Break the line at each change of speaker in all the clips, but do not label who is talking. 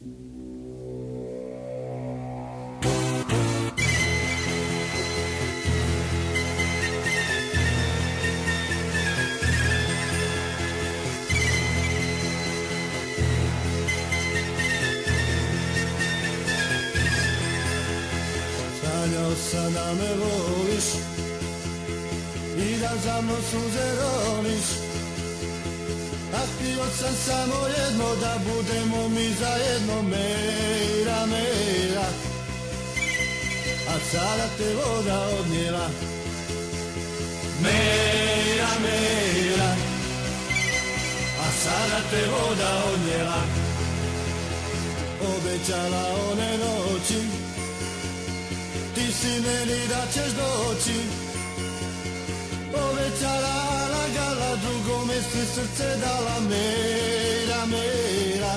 Sanjao sam da me voliš i da za mnom suze roniš, a htio sam samo jedno, da budemo mi zajedno, Meira, Meira. A sada te voda odnijela, Meira, Meira. A sada te voda odnijela. Obećala one noći, ti si meni da ćeš doći. Obećala, lagala, drugome si srce dala, Meira, Meira.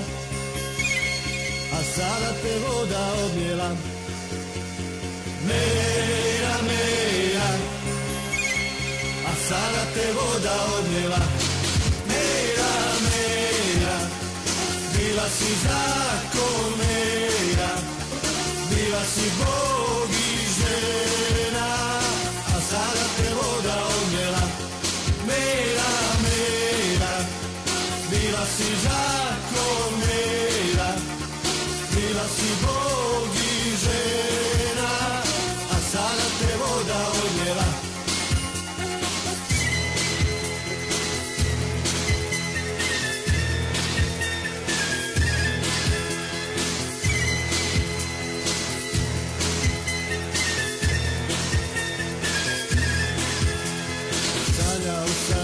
A sada te voda odnijela, Meira, Meira. A sada te voda odnijela, Meira, Meira. Bila si zakon, Meira, bila si Bog i žena, a sada te voda odnijela, Meira, Meira. Bila si zakon, Meira, bila si Bog i žena, a sada te voda odnijela.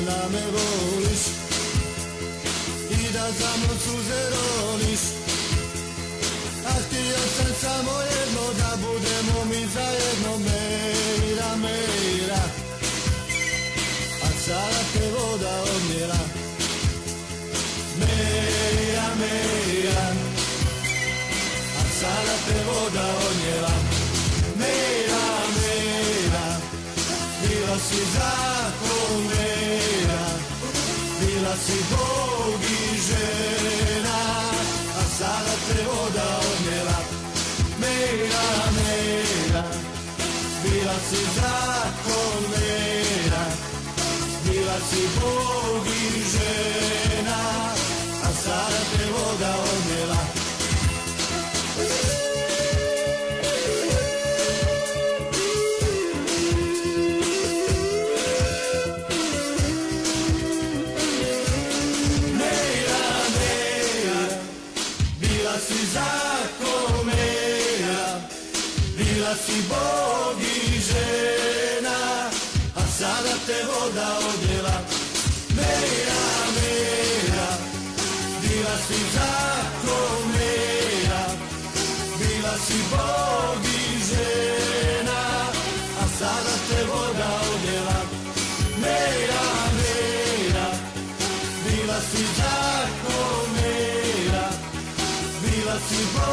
Da me voliš i da za mnom suze roniš, a htio sam samo jedno, da budemo mi zajedno, Meira, Meira. A sada te voda odnijela, Meira, Meira. A sada te voda odnijela, Meira, Meira. Bila si zakon, Meira, bila si Bog i žena, a sada te voda odnijela, Meira, Meira. Bila si zakon, Meira, bila si Bog i žena, a sada te voda odnijela. Zakon, Meira, bila si Bog i žena, a sada te voda odnijela, Meira, Meira. Bila si zakon, Meira, bila si Bog i žena, a sada te voda odnijela, Meira, Meira. Bila si zakon, Meira, bila si Bog